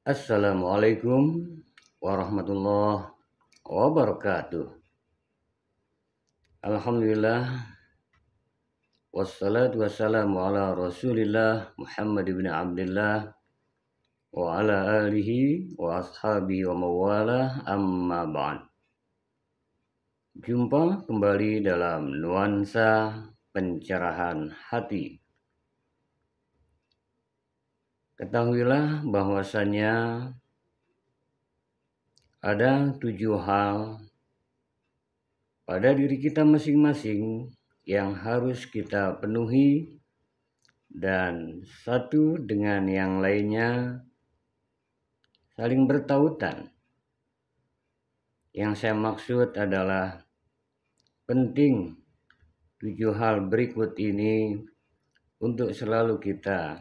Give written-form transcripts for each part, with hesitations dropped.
Assalamualaikum warahmatullahi wabarakatuh. Alhamdulillah wassalatu wassalamu ala Rasulillah Muhammad ibn Abdullah wa ala alihi wa ashabihi wa mawalah amma ba'd. Jumpa kembali dalam nuansa pencerahan hati. Ketahuilah bahwasanya ada 7 hal pada diri kita masing-masing yang harus kita penuhi, dan satu dengan yang lainnya saling bertautan. Yang saya maksud adalah penting 7 hal berikut ini untuk selalu kita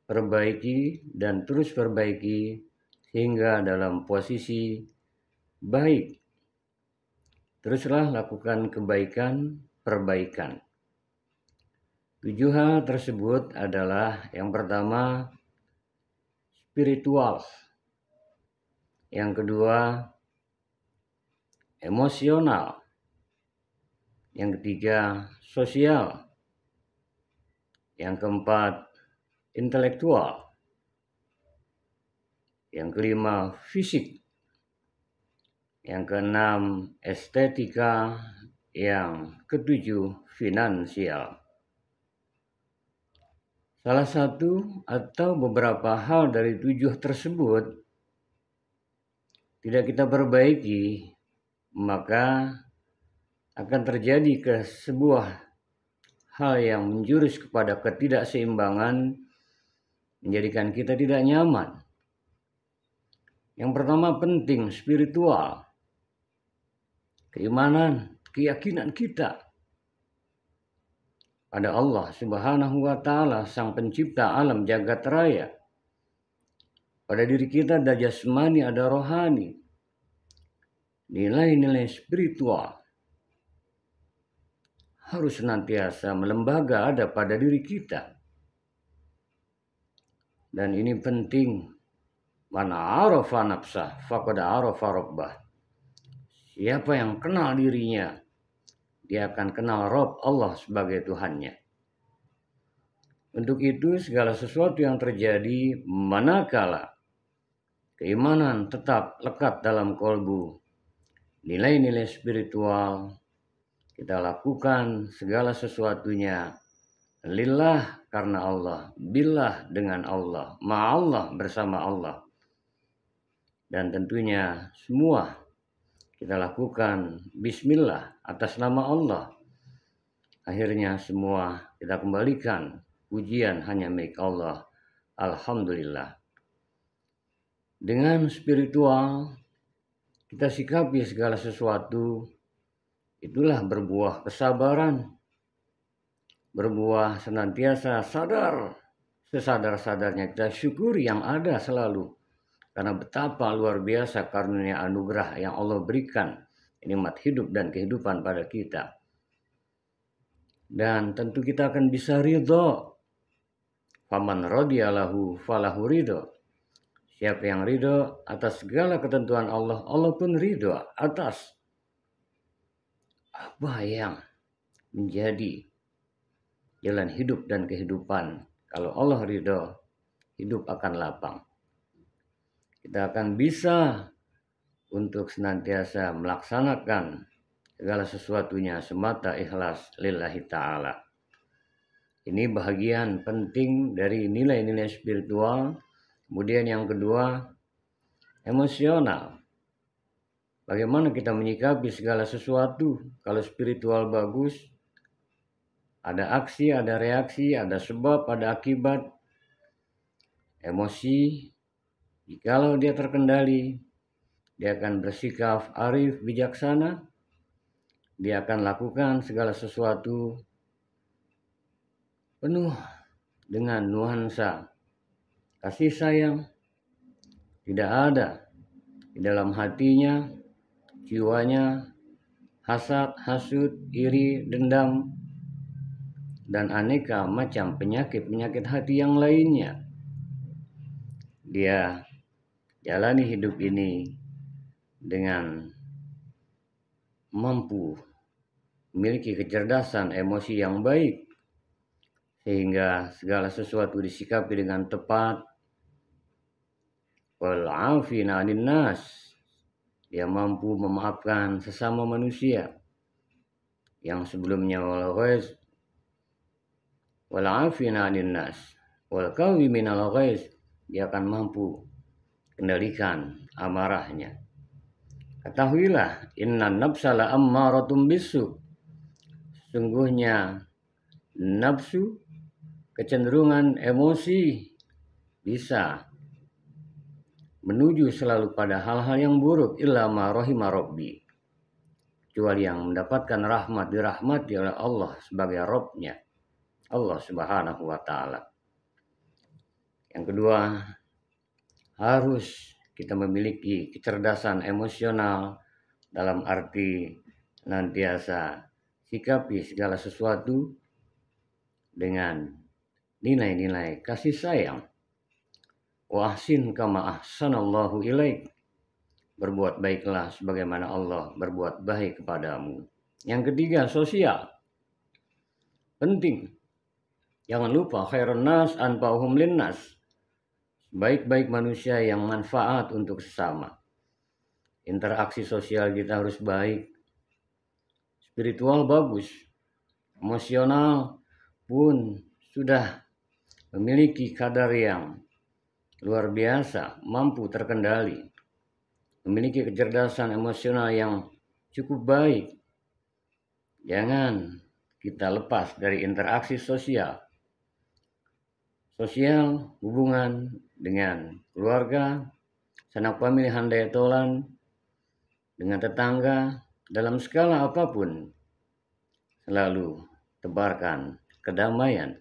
perbaiki dan terus perbaiki hingga dalam posisi baik. Teruslah lakukan kebaikan, perbaikan. 7 hal tersebut adalah yang pertama spiritual, yang kedua emosional, yang ketiga sosial, yang keempat intelektual, yang kelima fisik, yang keenam estetika, yang ketujuh finansial. Salah satu atau beberapa hal dari 7 tersebut tidak kita perbaiki, maka akan terjadi ke sebuah hal yang menjurus kepada ketidakseimbangan, menjadikan kita tidak nyaman. Yang pertama penting spiritual, keimanan, keyakinan kita pada Allah Subhanahu wa Ta'ala, Sang Pencipta alam jagat raya. Pada diri kita ada jasmani, ada rohani, nilai-nilai spiritual harus senantiasa melembaga ada pada diri kita. Dan ini penting. Man arafa nafsah faqad arafa rabbah. Siapa yang kenal dirinya, dia akan kenal Rabb Allah sebagai Tuhannya. Untuk itu segala sesuatu yang terjadi manakala keimanan tetap lekat dalam kolbu, nilai-nilai spiritual, kita lakukan segala sesuatunya lillah karena Allah, billah dengan Allah, ma'allah bersama Allah. Dan tentunya semua kita lakukan bismillah atas nama Allah. Akhirnya semua kita kembalikan pujian hanya milik Allah. Alhamdulillah. Dengan spiritual kita sikapi segala sesuatu, itulah berbuah kesabaran, berbuah senantiasa sadar, sesadar-sadarnya kita syukuri yang ada selalu. Karena betapa luar biasa karunia anugerah yang Allah berikan, nikmat hidup dan kehidupan pada kita. Dan tentu kita akan bisa ridho. Faman radhiyalahu falahu ridho. Siapa yang ridho atas segala ketentuan Allah, Allah pun ridho atas apa yang menjadi jalan hidup dan kehidupan. Kalau Allah ridho, hidup akan lapang. Kita akan bisa untuk senantiasa melaksanakan segala sesuatunya semata ikhlas lillahi ta'ala. Ini bahagian penting dari nilai-nilai spiritual. Kemudian yang kedua, emosional. Bagaimana kita menyikapi segala sesuatu. Kalau spiritual bagus, ada aksi, ada reaksi, ada sebab, ada akibat. Emosi, jikalau dia terkendali, dia akan bersikap arif, bijaksana. Dia akan lakukan segala sesuatu penuh dengan nuansa kasih sayang. Tidak ada di dalam hatinya, jiwanya, hasad, hasud, iri, dendam, dan aneka macam penyakit-penyakit hati yang lainnya. Dia jalani hidup ini dengan mampu memiliki kecerdasan emosi yang baik, sehingga segala sesuatu disikapi dengan tepat. Wal 'afina 'anil nas, dia mampu memaafkan sesama manusia yang sebelumnya wal 'afina 'anil nas wal kawiminal ghaiz, dia akan mampu kendalikan amarahnya. Ketahuilah, innan nafsa la ammaratum bisu, sungguhnya nafsu, kecenderungan emosi bisa menuju selalu pada hal-hal yang buruk, illa ma rahima rabbi, kecuali yang mendapatkan rahmat, dirahmati oleh Allah sebagai Rabb-nya, Allah Subhanahu wa Ta'ala. Yang kedua, harus kita memiliki kecerdasan emosional dalam arti senantiasa sikapi segala sesuatu dengan nilai-nilai kasih sayang. Wa ahsin kama ahsanallahu ilaik, berbuat baiklah sebagaimana Allah berbuat baik kepadamu. Yang ketiga, sosial, penting. Jangan lupa khairun nas anfa'uhum linnas, baik-baik manusia yang manfaat untuk sesama. Interaksi sosial kita harus baik, spiritual bagus, emosional pun sudah memiliki kadar yang luar biasa, mampu terkendali, memiliki kecerdasan emosional yang cukup baik. Jangan kita lepas dari interaksi sosial. Sosial, hubungan dengan keluarga, sanak famili handai tolan, dengan tetangga, dalam skala apapun, selalu tebarkan kedamaian.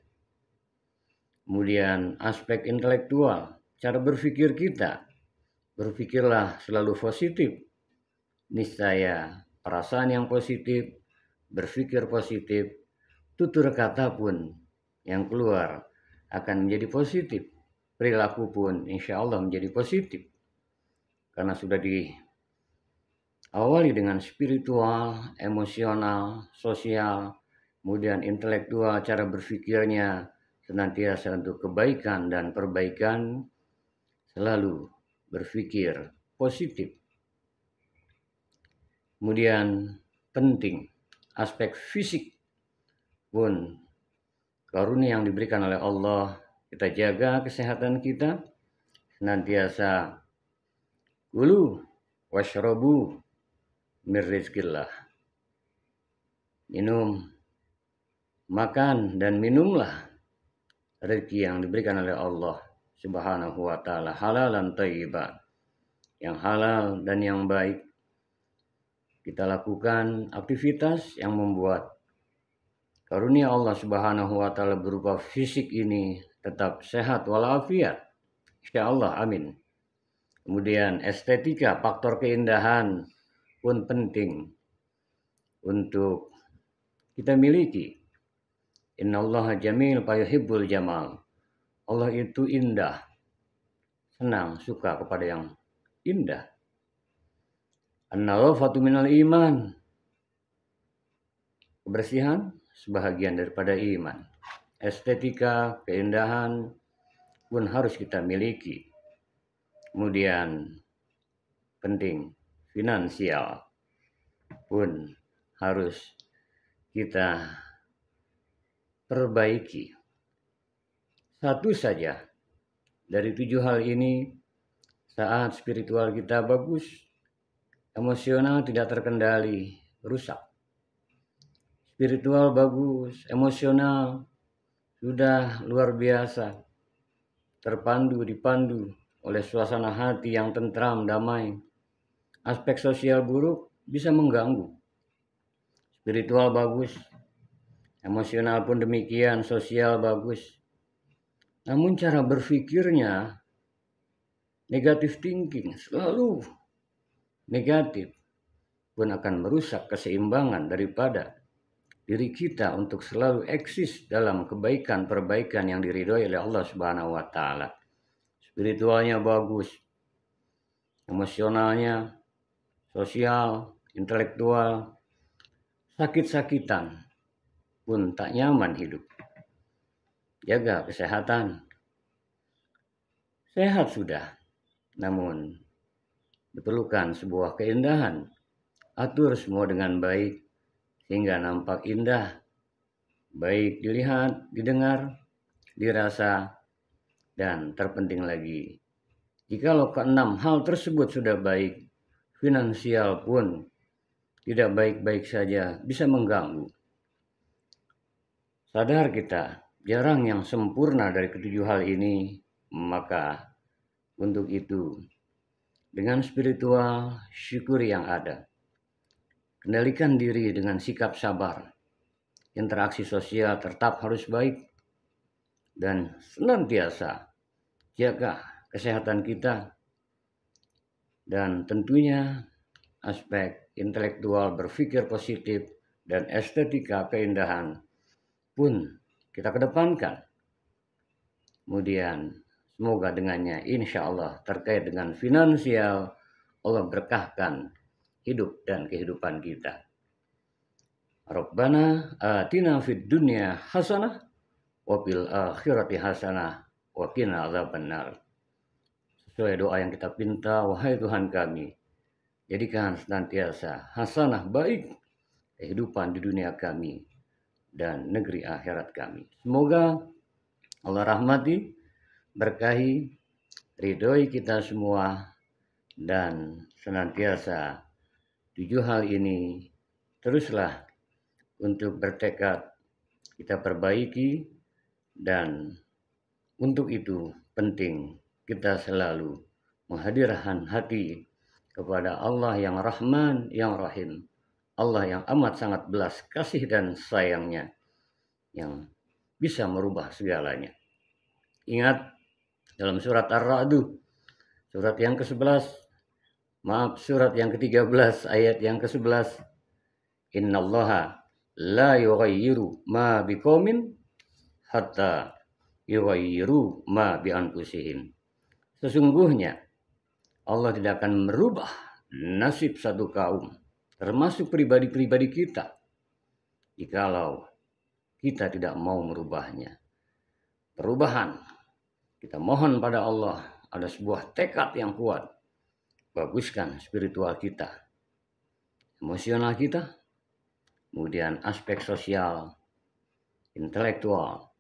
Kemudian aspek intelektual, cara berpikir kita, berpikirlah selalu positif. Niscaya perasaan yang positif, berpikir positif, tutur kata pun yang keluar akan menjadi positif. Perilaku pun insya Allah menjadi positif. Karena sudah diawali dengan spiritual, emosional, sosial, kemudian intelektual, cara berpikirnya senantiasa untuk kebaikan dan perbaikan, selalu berpikir positif. Kemudian penting, aspek fisik pun karunia yang diberikan oleh Allah. Kita jaga kesehatan kita, senantiasa kulu washrabu mir rizqillah, minum, makan dan minumlah rezeki yang diberikan oleh Allah Subhanahu wa Ta'ala, halalan thayyiban, yang halal dan yang baik. Kita lakukan aktivitas yang membuat karunia Allah Subhanahu wa Ta'ala berupa fisik ini tetap sehat walafiat, insyaallah, amin. Kemudian estetika, faktor keindahan pun penting untuk kita miliki. Innallaha jamil fa yuhibbul jamal, Allah itu indah, senang, suka kepada yang indah. An-nadhafatu minal iman, kebersihan sebahagian daripada iman. Estetika, keindahan pun harus kita miliki. Kemudian penting, finansial pun harus kita perbaiki. Satu saja dari 7 hal ini, saat spiritual kita bagus, emosional tidak terkendali, rusak. Spiritual bagus, emosional sudah luar biasa, dipandu oleh suasana hati yang tentram, damai. Aspek sosial buruk bisa mengganggu. Spiritual bagus, emosional pun demikian, sosial bagus. Namun cara berpikirnya negatif thinking, selalu negatif, pun akan merusak keseimbangan daripada diri kita untuk selalu eksis dalam kebaikan-perbaikan yang diridhoi oleh Allah Subhanahu wa Ta'ala. Spiritualnya bagus, emosionalnya, sosial, intelektual, sakit-sakitan pun tak nyaman hidup. Jaga kesehatan. Sehat sudah, namun diperlukan sebuah keindahan. Atur semua dengan baik sehingga nampak indah, baik dilihat, didengar, dirasa, dan terpenting lagi, jikalau keenam hal tersebut sudah baik, finansial pun tidak baik-baik saja, bisa mengganggu. Sadar kita, jarang yang sempurna dari ketujuh hal ini, maka untuk itu, dengan spiritual, syukuri yang ada. Kendalikan diri dengan sikap sabar. Interaksi sosial tetap harus baik. Dan senantiasa jaga kesehatan kita. Dan tentunya aspek intelektual berpikir positif dan estetika keindahan pun kita kedepankan. Kemudian semoga dengannya insya Allah terkait dengan finansial, Allah berkahkan hidup dan kehidupan kita. Rabbana atina fid dunya hasanah wa fil akhirati hasanah wa qina adzabannar. Sesuai doa yang kita pinta, wahai Tuhan kami, jadikan senantiasa hasanah baik kehidupan di dunia kami dan negeri akhirat kami. Semoga Allah rahmati, berkahi, ridhoi kita semua, dan senantiasa tujuh hal ini teruslah untuk bertekad kita perbaiki, dan untuk itu penting kita selalu menghadirkan hati kepada Allah yang Rahman, yang Rahim, Allah yang amat sangat belas kasih dan sayangnya, yang bisa merubah segalanya. Ingat dalam surat Ar-Ra'd, surat yang ke-11, surat yang ke-13, ayat yang ke-11, Innallaha la yughayyiru ma biqaumin hatta yughayyiru ma bi anfusihim. Sesungguhnya Allah tidak akan merubah nasib satu kaum, termasuk pribadi-pribadi kita, jikalau kita tidak mau merubahnya. Perubahan, kita mohon pada Allah ada sebuah tekad yang kuat. Baguskan spiritual kita, emosional kita, kemudian aspek sosial, intelektual,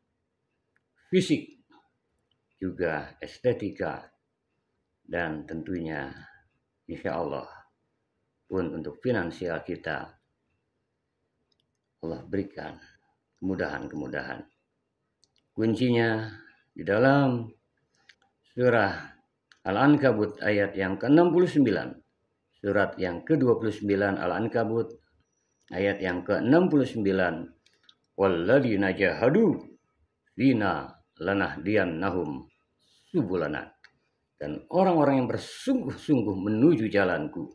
fisik, juga estetika, dan tentunya insya Allah pun untuk finansial kita, Allah berikan kemudahan-kemudahan. Kuncinya di dalam surah Al-Ankabut ayat yang ke-69, surat yang ke-29 Al-Ankabut ayat yang ke-69, walladzina jahadu fina lanahdiyannahum subulana. Dan orang-orang yang bersungguh-sungguh menuju jalanku,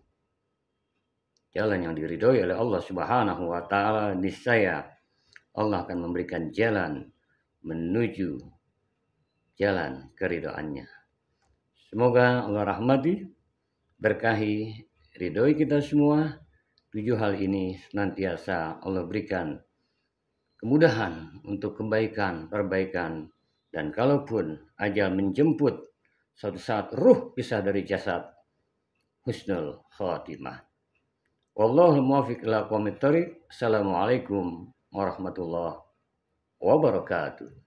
jalan yang diridhoi oleh Allah Subhanahu wa taala, niscaya Allah akan memberikan jalan menuju jalan keridhaannya. Semoga Allah rahmati, berkahi, ridhoi kita semua. Tujuh hal ini senantiasa Allah berikan kemudahan untuk kebaikan, perbaikan, dan kalaupun ajal menjemput, suatu saat ruh pisah dari jasad, husnul khatimah. Wallahul muwaffiq ila aqwamit thoriq. Assalamualaikum warahmatullahi wabarakatuh.